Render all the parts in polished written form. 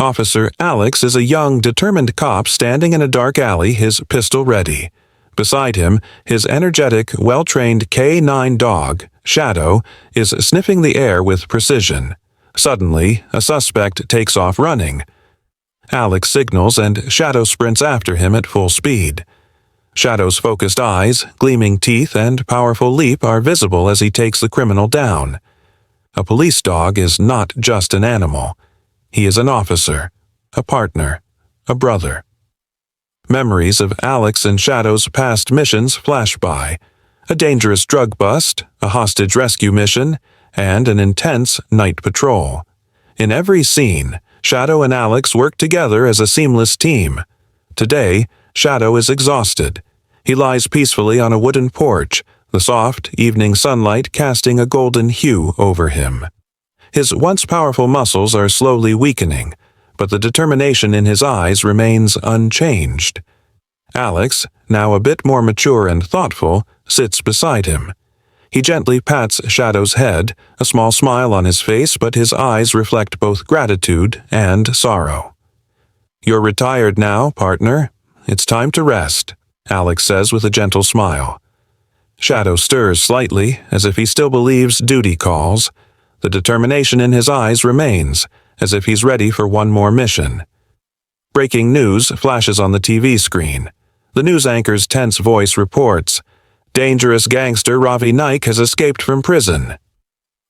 Officer Alex is a young, determined cop standing in a dark alley, his pistol ready. Beside him, his energetic, well-trained K9 dog, Shadow, is sniffing the air with precision. Suddenly, a suspect takes off running. Alex signals and Shadow sprints after him at full speed. Shadow's focused eyes, gleaming teeth, and powerful leap are visible as he takes the criminal down. A police dog is not just an animal. He is an officer, a partner, a brother. Memories of Alex and Shadow's past missions flash by. A dangerous drug bust, a hostage rescue mission, and an intense night patrol. In every scene, Shadow and Alex work together as a seamless team. Today, Shadow is exhausted. He lies peacefully on a wooden porch, the soft evening sunlight casting a golden hue over him. His once powerful muscles are slowly weakening, but the determination in his eyes remains unchanged. Alex, now a bit more mature and thoughtful, sits beside him. He gently pats Shadow's head, a small smile on his face, but his eyes reflect both gratitude and sorrow. "You're retired now, partner. It's time to rest," Alex says with a gentle smile. Shadow stirs slightly, as if he still believes duty calls. The determination in his eyes remains, as if he's ready for one more mission. Breaking news flashes on the TV screen. The news anchor's tense voice reports, "Dangerous gangster Ravi Naik has escaped from prison."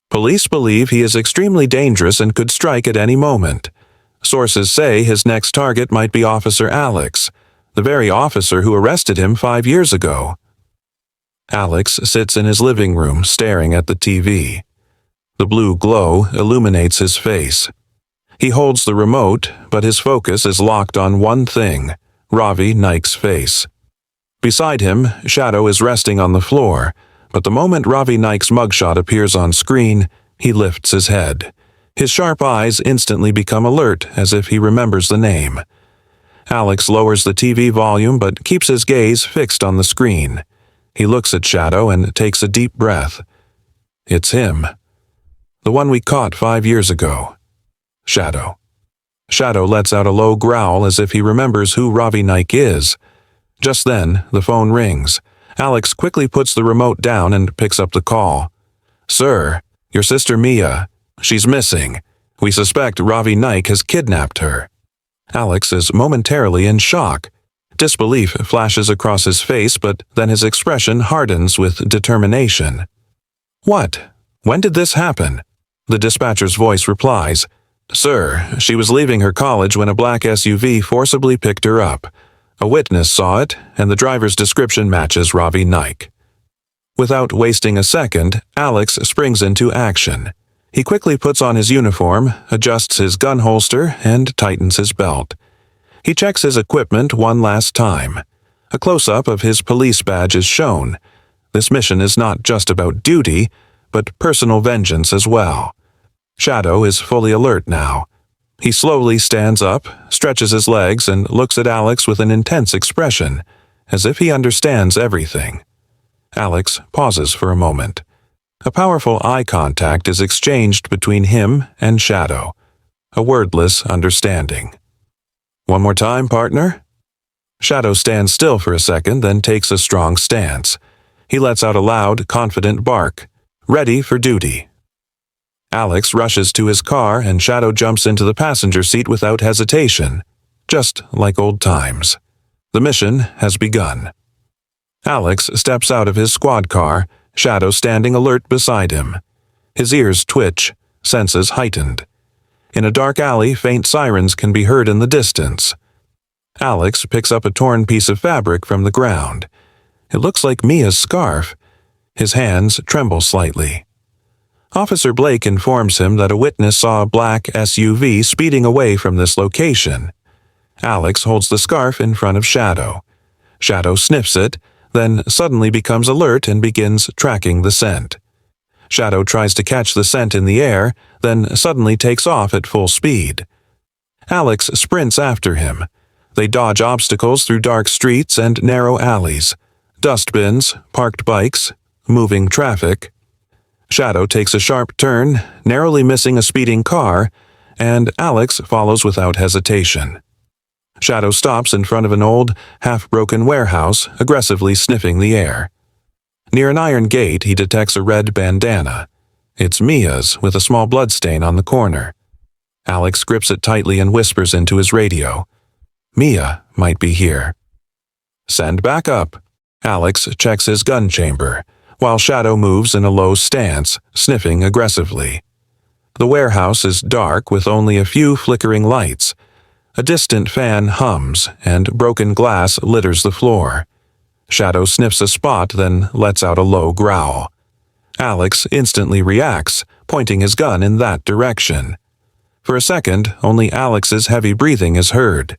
Police believe he is extremely dangerous and could strike at any moment. Sources say his next target might be Officer Alex, the very officer who arrested him 5 years ago. Alex sits in his living room staring at the TV. The blue glow illuminates his face. He holds the remote, but his focus is locked on one thing, Ravi Naik's face. Beside him, Shadow is resting on the floor, but the moment Ravi Naik's mugshot appears on screen, he lifts his head. His sharp eyes instantly become alert, as if he remembers the name. Alex lowers the TV volume but keeps his gaze fixed on the screen. He looks at Shadow and takes a deep breath. It's him. The one we caught 5 years ago. Shadow. Shadow lets out a low growl as if he remembers who Ravi Naik is. Just then, the phone rings. Alex quickly puts the remote down and picks up the call. "Sir, your sister Mia. She's missing. We suspect Ravi Naik has kidnapped her." Alex is momentarily in shock. Disbelief flashes across his face, but then his expression hardens with determination. "What? When did this happen?" The dispatcher's voice replies, "Sir, she was leaving her college when a black SUV forcibly picked her up. A witness saw it, and the driver's description matches Ravi Naik." Without wasting a second, Alex springs into action. He quickly puts on his uniform, adjusts his gun holster, and tightens his belt. He checks his equipment one last time. A close-up of his police badge is shown. This mission is not just about duty, but personal vengeance as well. Shadow is fully alert now. He slowly stands up, stretches his legs, and looks at Alex with an intense expression, as if he understands everything. Alex pauses for a moment. A powerful eye contact is exchanged between him and Shadow. A wordless understanding. "One more time, partner?" Shadow stands still for a second, then takes a strong stance. He lets out a loud, confident bark, ready for duty. Alex rushes to his car and Shadow jumps into the passenger seat without hesitation, just like old times. The mission has begun. Alex steps out of his squad car, Shadow standing alert beside him. His ears twitch, senses heightened. In a dark alley, faint sirens can be heard in the distance. Alex picks up a torn piece of fabric from the ground. It looks like Mia's scarf. His hands tremble slightly. Officer Blake informs him that a witness saw a black SUV speeding away from this location. Alex holds the scarf in front of Shadow. Shadow sniffs it, then suddenly becomes alert and begins tracking the scent. Shadow tries to catch the scent in the air, then suddenly takes off at full speed. Alex sprints after him. They dodge obstacles through dark streets and narrow alleys, dustbins, parked bikes, moving traffic. Shadow takes a sharp turn, narrowly missing a speeding car, and Alex follows without hesitation. Shadow stops in front of an old, half-broken warehouse, aggressively sniffing the air. Near an iron gate, he detects a red bandana. It's Mia's, with a small bloodstain on the corner. Alex grips it tightly and whispers into his radio. Mia might be here. Send backup. Alex checks his gun chamber, while Shadow moves in a low stance, sniffing aggressively. The warehouse is dark with only a few flickering lights. A distant fan hums, and broken glass litters the floor. Shadow sniffs a spot, then lets out a low growl. Alex instantly reacts, pointing his gun in that direction. For a second, only Alex's heavy breathing is heard.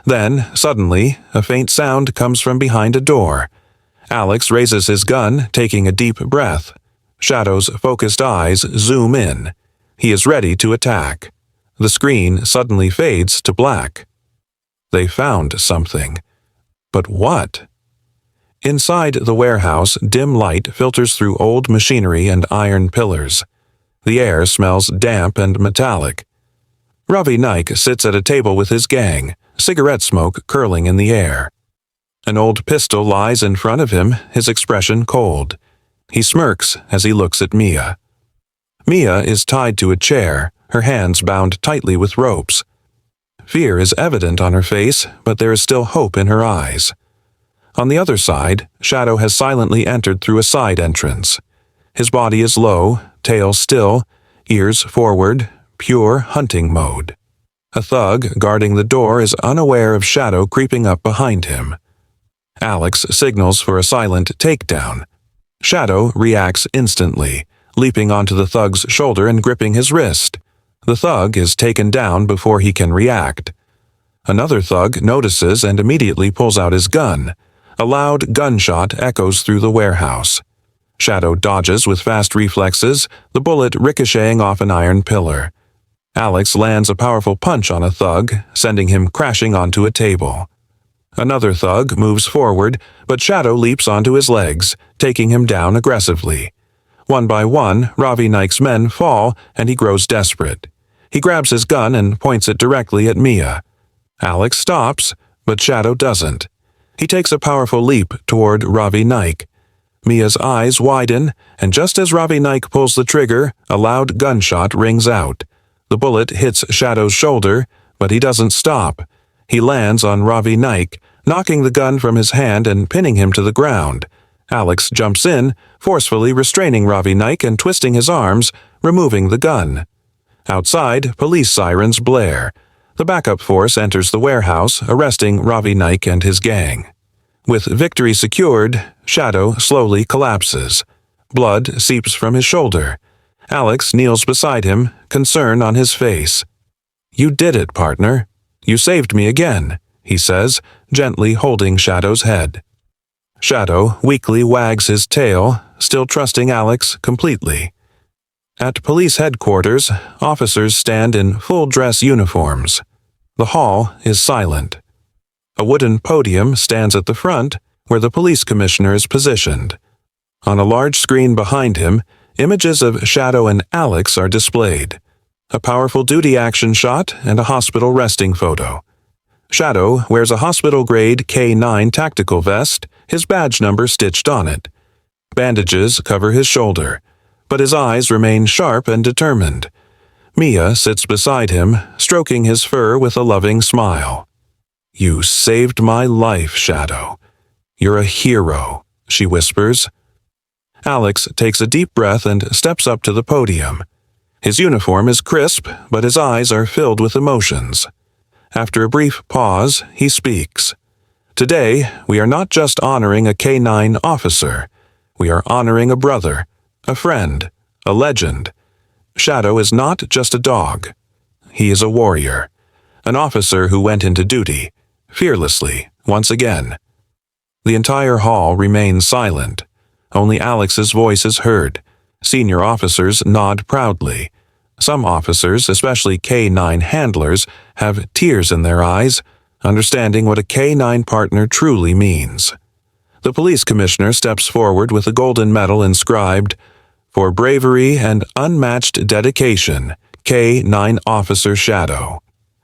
Then, suddenly, a faint sound comes from behind a door. Alex raises his gun, taking a deep breath. Shadow's focused eyes zoom in. He is ready to attack. The screen suddenly fades to black. They found something. But what? Inside the warehouse, dim light filters through old machinery and iron pillars. The air smells damp and metallic. Ravi Naik sits at a table with his gang, cigarette smoke curling in the air. An old pistol lies in front of him, his expression cold. He smirks as he looks at Mia. Mia is tied to a chair, her hands bound tightly with ropes. Fear is evident on her face, but there is still hope in her eyes. On the other side, Shadow has silently entered through a side entrance. His body is low, tail still, ears forward, pure hunting mode. A thug guarding the door is unaware of Shadow creeping up behind him. Alex signals for a silent takedown. Shadow reacts instantly, leaping onto the thug's shoulder and gripping his wrist. The thug is taken down before he can react. Another thug notices and immediately pulls out his gun. A loud gunshot echoes through the warehouse. Shadow dodges with fast reflexes, the bullet ricocheting off an iron pillar. Alex lands a powerful punch on a thug, sending him crashing onto a table. Another thug moves forward, but Shadow leaps onto his legs, taking him down aggressively. One by one, Ravi Naik's men fall, and he grows desperate. He grabs his gun and points it directly at Mia. Alex stops, but Shadow doesn't. He takes a powerful leap toward Ravi Naik. Mia's eyes widen, and just as Ravi Naik pulls the trigger, a loud gunshot rings out. The bullet hits Shadow's shoulder, but he doesn't stop. He lands on Ravi Naik, knocking the gun from his hand and pinning him to the ground. Alex jumps in, forcefully restraining Ravi Naik and twisting his arms, removing the gun. Outside, police sirens blare. The backup force enters the warehouse, arresting Ravi Naik and his gang. With victory secured, Shadow slowly collapses. Blood seeps from his shoulder. Alex kneels beside him, concern on his face. "You did it, partner. You saved me again," he says, gently holding Shadow's head. Shadow weakly wags his tail, still trusting Alex completely. At police headquarters, officers stand in full-dress uniforms. The hall is silent. A wooden podium stands at the front, where the police commissioner is positioned. On a large screen behind him, images of Shadow and Alex are displayed. A powerful duty action shot and a hospital resting photo. Shadow wears a hospital-grade K9 tactical vest, his badge number stitched on it. Bandages cover his shoulder, but his eyes remain sharp and determined. Mia sits beside him, stroking his fur with a loving smile. "You saved my life, Shadow. You're a hero," she whispers. Alex takes a deep breath and steps up to the podium. His uniform is crisp, but his eyes are filled with emotions. After a brief pause, he speaks. "Today, we are not just honoring a K9 officer. We are honoring a brother, a friend, a legend. Shadow is not just a dog. He is a warrior, an officer who went into duty, fearlessly, once again." The entire hall remains silent. Only Alex's voice is heard. Senior officers nod proudly. Some officers, especially K9 handlers, have tears in their eyes, understanding what a K9 partner truly means. The police commissioner steps forward with a golden medal inscribed, "For bravery and unmatched dedication, K9 Officer Shadow.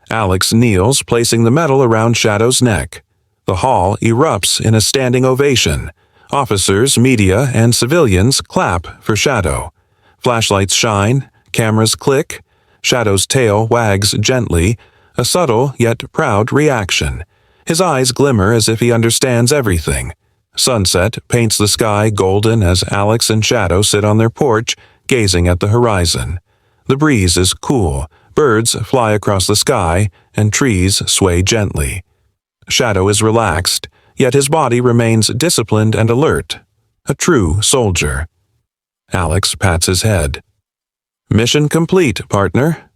Alex kneels, placing the medal around Shadow's neck. The hall erupts in a standing ovation. Officers, media, and civilians clap for Shadow. Flashlights shine, cameras click. Shadow's tail wags gently, a subtle yet proud reaction. His eyes glimmer as if he understands everything. Sunset paints the sky golden as Alex and Shadow sit on their porch, gazing at the horizon. The breeze is cool, birds fly across the sky, and trees sway gently. Shadow is relaxed, yet his body remains disciplined and alert. A true soldier. Alex pats his head. Mission complete, partner.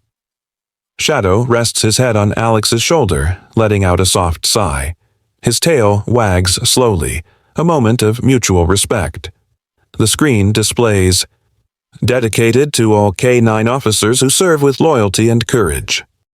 Shadow rests his head on Alex's shoulder, letting out a soft sigh. His tail wags slowly, a moment of mutual respect. The screen displays, dedicated to all K9 officers who serve with loyalty and courage.